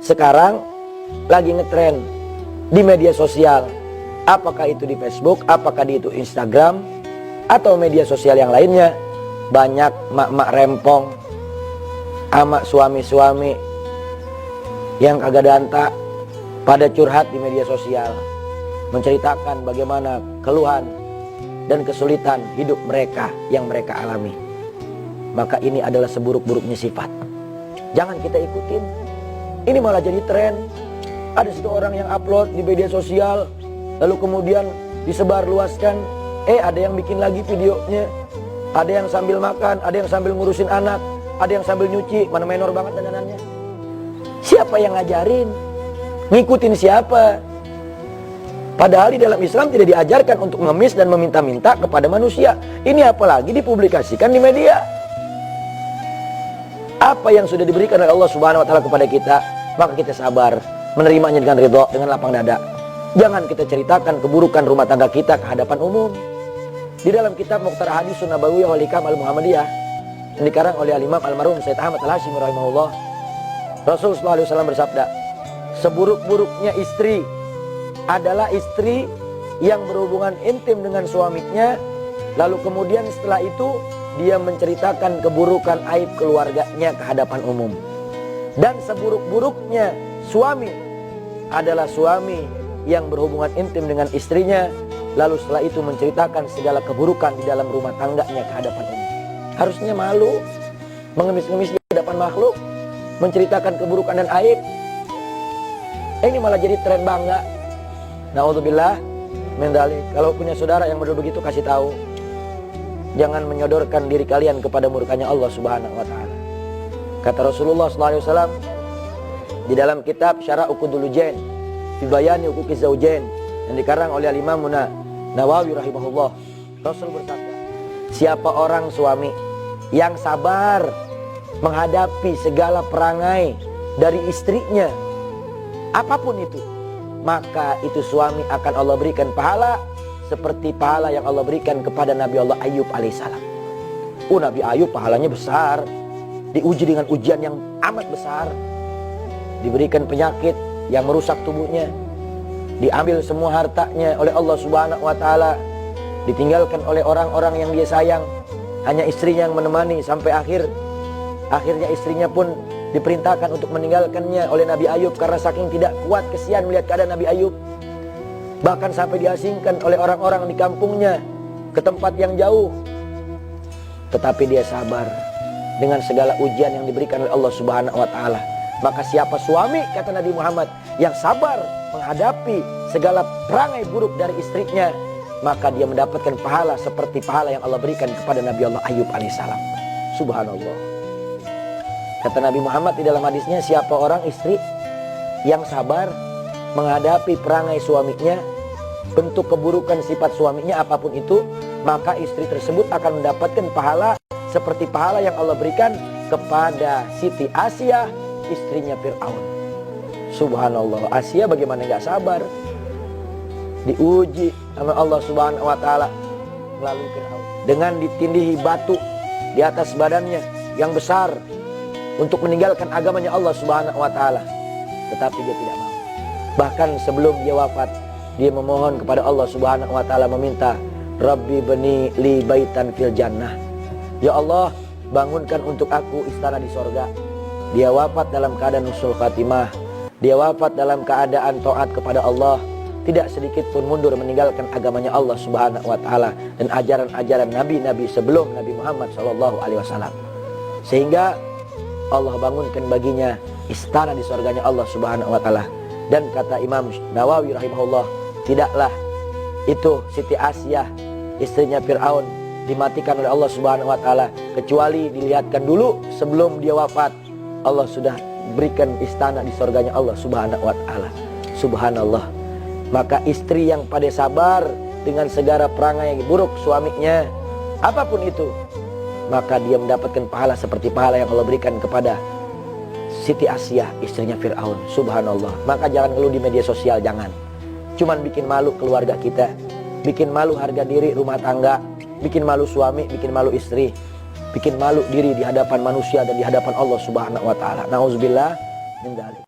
sekarang lagi ngetren di media sosial. Apakah itu di Facebook, apakah itu Instagram, atau media sosial yang lainnya. Banyak mak-mak rempong sama suami-suami yang kagak danta pada curhat di media sosial, menceritakan bagaimana keluhan dan kesulitan hidup mereka yang mereka alami. Maka ini adalah seburuk-buruknya sifat. Jangan kita ikutin. Ini malah jadi tren. Ada satu orang yang upload di media sosial, lalu kemudian disebarluaskan. Ada yang bikin lagi videonya. Ada yang sambil makan, ada yang sambil ngurusin anak, ada yang sambil nyuci. Mana menor banget dandanannya. Siapa yang ngajarin? Ngikutin siapa? Padahal di dalam Islam tidak diajarkan untuk ngemis dan meminta-minta kepada manusia. Ini apalagi dipublikasikan di media. Apa yang sudah diberikan oleh Allah Subhanahu wa taala kepada kita, maka kita sabar menerimanya dengan ridho, dengan lapang dada. Jangan kita ceritakan keburukan rumah tangga kita ke hadapan umum. Di dalam kitab Mukhtar Hadis Nabawiyah wal Hikam al-Muhammadiyah yang dikarang oleh Al-Imam Al-Marhum Sayyid Ahmad Al-Hashimi rahimahullah, Rasul sallallahu alaihi wasallam bersabda, seburuk-buruknya istri adalah istri yang berhubungan intim dengan suaminya, lalu kemudian setelah itu dia menceritakan keburukan aib keluarganya ke hadapan umum. Dan seburuk-buruknya suami adalah suami yang berhubungan intim dengan istrinya, lalu setelah itu menceritakan segala keburukan di dalam rumah tangganya ke hadapan umum. Harusnya malu mengemis-ngemis di hadapan makhluk, menceritakan keburukan dan aib. Ini malah jadi tren bangga. Na'udzubillah min dzalik. Kalau punya saudara yang model begitu, kasih tahu. Jangan menyodorkan diri kalian kepada murkanya Allah Subhanahu wa taala. Kata Rasulullah sallallahu alaihi wasallam di dalam kitab Syarah Uqudul Lujain fi bayani huquqiz zaujain yang dikarang oleh Imam Nawawi rahimahullah, Rasul bersabda, siapa orang suami yang sabar menghadapi segala perangai dari istrinya, apapun itu, maka itu suami akan Allah berikan pahala seperti pahala yang Allah berikan kepada Nabi Allah Ayub alaihissalam. Nabi Ayub pahalanya besar, diuji dengan ujian yang amat besar, diberikan penyakit yang merusak tubuhnya, diambil semua hartanya oleh Allah Subhanahu wa taala, ditinggalkan oleh orang-orang yang dia sayang, hanya istrinya yang menemani sampai akhirnya istrinya pun diperintahkan untuk meninggalkannya oleh Nabi Ayub karena saking tidak kuat kesian melihat keadaan Nabi Ayub. Bahkan sampai diasingkan oleh orang-orang di kampungnya ke tempat yang jauh. Tetapi dia sabar dengan segala ujian yang diberikan oleh Allah Subhanahu wa taala. Maka siapa suami, kata Nabi Muhammad, yang sabar menghadapi segala perangai buruk dari istrinya, maka dia mendapatkan pahala seperti pahala yang Allah berikan kepada Nabi Allah Ayub alaihissalam. Subhanallah. Kata Nabi Muhammad di dalam hadisnya, siapa orang istri yang sabar menghadapi perangai suaminya, bentuk keburukan sifat suaminya apapun itu, maka istri tersebut akan mendapatkan pahala seperti pahala yang Allah berikan kepada Siti Asia, istrinya Fir'aun. Subhanallah. Asia bagaimana gak sabar, diuji sama Allah Subhanahu wa taala melalui Fir'aun dengan ditindihi batu di atas badannya yang besar untuk meninggalkan agamanya Allah Subhanahu wa taala, tetapi dia tidak mau. Bahkan sebelum dia wafat, dia memohon kepada Allah Subhanahu wa taala, meminta, Rabbi bani li baitan fil jannah. Ya Allah, bangunkan untuk aku istana di sorga. Dia wafat dalam keadaan husnul khatimah. Dia wafat dalam keadaan taat kepada Allah, tidak sedikit pun mundur meninggalkan agamanya Allah Subhanahu wa taala dan ajaran-ajaran nabi-nabi sebelum Nabi Muhammad sallallahu alaihi wasallam. Sehingga Allah bangunkan baginya istana di surganya Allah Subhanahu wa taala. Dan kata Imam Nawawi rahimahullah, tidaklah itu Siti Asia, istrinya Fir'aun, dimatikan oleh Allah Subhanahu wa taala kecuali dilihatkan dulu sebelum dia wafat, Allah sudah berikan istana di surganya Allah Subhanahu wa taala. Subhanallah. Maka istri yang pada sabar dengan segala perangai buruk suaminya, apapun itu, maka dia mendapatkan pahala seperti pahala yang Allah berikan kepada Siti Asia, istrinya Fir'aun. Subhanallah. Maka jangan ngeluh di media sosial, jangan. Cuman bikin malu keluarga kita, bikin malu harga diri rumah tangga, bikin malu suami, bikin malu istri, bikin malu diri di hadapan manusia dan di hadapan Allah Subhanahu wa taala. Nauzubillah min dzalik.